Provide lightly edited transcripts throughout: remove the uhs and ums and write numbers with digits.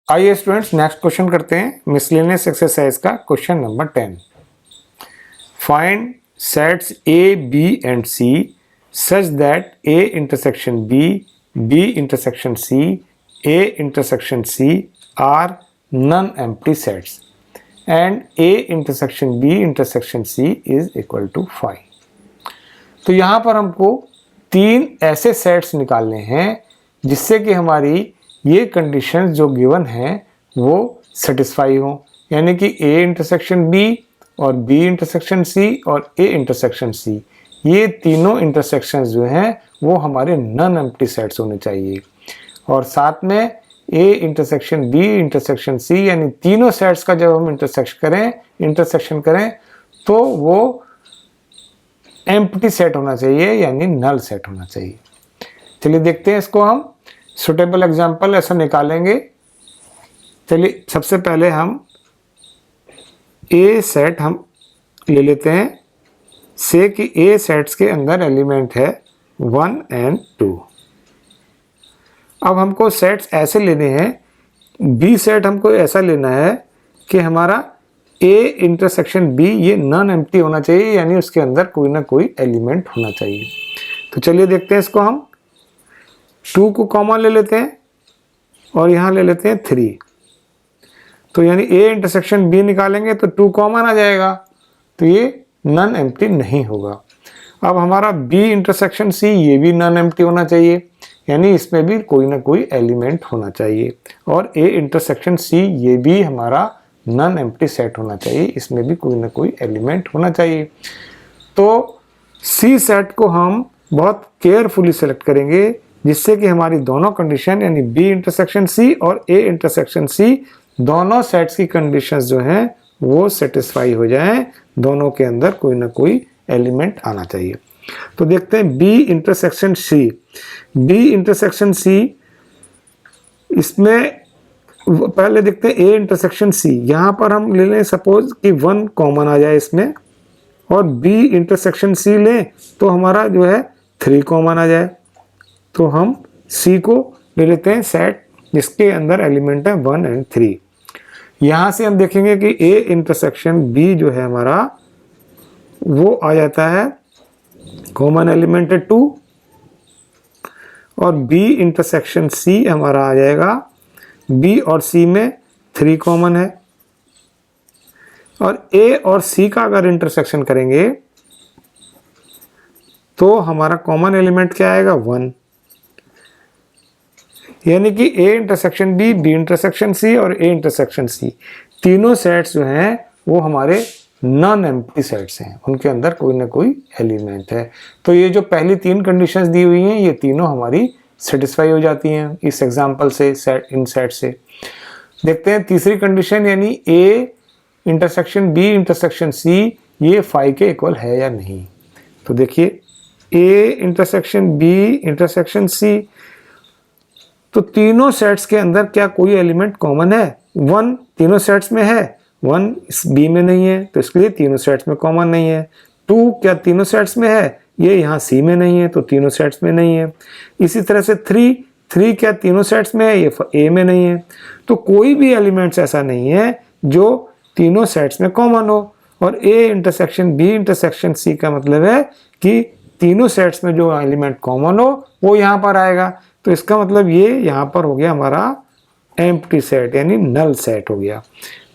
आइए students next question करते हैं मिसलेनियस एक्सरसाइज का question number 10। Find sets A B and C such that A intersection B, B intersection C, A intersection C are non empty sets and A intersection B intersection C is equal to 5। तो यहाँ पर हमको तीन ऐसे sets निकालने हैं जिससे कि हमारी ये कंडीशंस जो गिवन हैं वो सेटिस्फाई हो, यानी कि A इंटरसेक्शन B और B इंटरसेक्शन C और A इंटरसेक्शन C, ये तीनों इंटरसेक्शंस जो हैं वो हमारे नॉन एम्प्टी सेट्स होने चाहिए। और साथ में A intersection B intersection C, यानी तीनों सेट्स का जब हम इंटरसेक्शन करें तो वो एम्प्टी सेट होना चाहिए, यानी नल सेट होना चाहिए। चलिए देखते हैं इसको हम सुटेबल एग्जाम्पल ऐसा निकालेंगे। चलिए सबसे पहले हम ए सेट हम ले लेते हैं, से कि ए सेट्स के अंदर एलिमेंट है 1 and 2। अब हमको सेट्स ऐसे लेने हैं, बी सेट हमको ऐसा लेना है कि हमारा ए इंटरसेक्शन बी ये नॉन एम्प्टी होना चाहिए, यानी उसके अंदर कोई ना कोई एलिमेंट होना चाहिए। तो चलिए देखते हैं इसको। हम 2 को कॉमन ले लेते हैं और यहाँ ले लेते हैं 3। तो यानी A इंटरसेक्शन B निकालेंगे तो 2 कॉमन आ जाएगा, तो ये नॉन एम्प्टी नहीं होगा। अब हमारा B इंटरसेक्शन C ये भी नॉन एम्प्टी होना चाहिए, यानी इसमें भी कोई ना कोई एलिमेंट होना चाहिए। और A इंटरसेक्शन C ये भी हमारा नॉन एम्प्टी सेट होना चाहिए, इसमें भी कोई ना कोई एलिमेंट होना चाहिए। तो C सेट को हम बहुत केयरफुली सेलेक्ट करेंगे जिससे कि हमारी दोनों कंडीशन यानी B इंटरसेक्शन C और A इंटरसेक्शन C दोनों सेट्स की कंडीशंस जो हैं वो सेटिस्फाई हो जाएं, दोनों के अंदर कोई ना कोई एलिमेंट आना चाहिए। तो देखते हैं B intersection C। B intersection C, इसमें पहले देखते हैं A इंटरसेक्शन C। यहाँ पर हम ले लें सपोज कि 1 कॉमन आ जाए इसमें, और B इंटरसेक्शन C लें तो हमारा जो है 3 कॉमन आ जाए। तो हम C को ले लेते हैं सेट जिसके अंदर एलिमेंट है 1 and 3। यहाँ से हम देखेंगे कि A इंटरसेक्शन B जो है हमारा वो आ जाता है, कॉमन एलिमेंट है 2, और B इंटरसेक्शन C हमारा आ जाएगा, B और C में 3 कॉमन है। और A और C का अगर इंटरसेक्शन करेंगे तो हमारा कॉमन एलिमेंट क्या आएगा 1, यानी कि A intersection B, B intersection C और A इंटरसेक्शन C तीनों सेट्स जो हैं वो हमारे नॉन एम्प्टी सेट्स हैं, उनके अंदर कोई ना कोई एलिमेंट है। तो ये जो पहली 3 कंडीशंस दी हुई हैं ये तीनों हमारी सेटिस्फाई हो जाती हैं इस एग्जांपल से, इन सेट से। देखते हैं तीसरी कंडीशन, यानी A intersection B intersection C ये 5 के इक्वल है या नहीं। तो देखिए A intersection B intersection C, तो तीनों सेट्स के अंदर क्या कोई एलिमेंट कॉमन है? 1 तीनों सेट्स में है, 1 इस B में नहीं है तो इसके लिए तीनों सेट्स में कॉमन नहीं है। 2 क्या तीनों सेट्स में है? ये यहाँ C में नहीं है तो तीनों सेट्स में नहीं है। इसी तरह से 3 क्या तीनों सेट्स में है? ये A में नहीं है। तो कोई भी एलिमेंट्स ऐसा नहीं है जो तीनों सेट्स में कॉमन हो। और A intersection B intersection C का मतलब है कि तीनों सेट्स में जो एलिमेंट कॉमन हो वो यहाँ पर आएगा। तो इसका मतलब ये यहाँ पर हो गया हमारा एम्प्टी सेट, यानी नल सेट हो गया।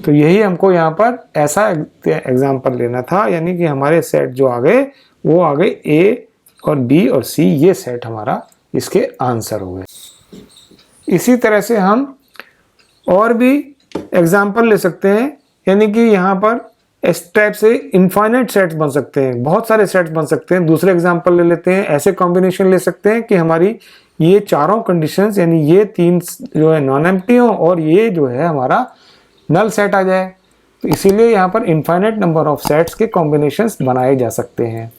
तो यही हमको यहाँ पर ऐसा एग्जांपल लेना था, यानी कि हमारे सेट जो आ गए वो आ गए A और B और C, ये सेट हमारा इसके आंसर हो गए। इसी तरह से हम और भी एग्जांपल ले सकते हैं, यानी कि यहाँ पर इस टाइप से इनफाइनाइट सेट्स बन सकते हैं, बहुत सारे सेट्स बन सकते हैं। दूसरे एग्जांपल ले लेते हैं, ऐसे कॉम्बिनेशन ले सकते हैं कि हमारी ये चारों कंडीशंस यानी ये 3 जो है नॉन एम्प्टी हो और ये जो है हमारा नल सेट आ जाए। तो इसीलिए यहाँ पर इनफाइनाइट नंबर ऑफ सेट्स के कॉम्बिनेशंस बनाए जा सकते हैं।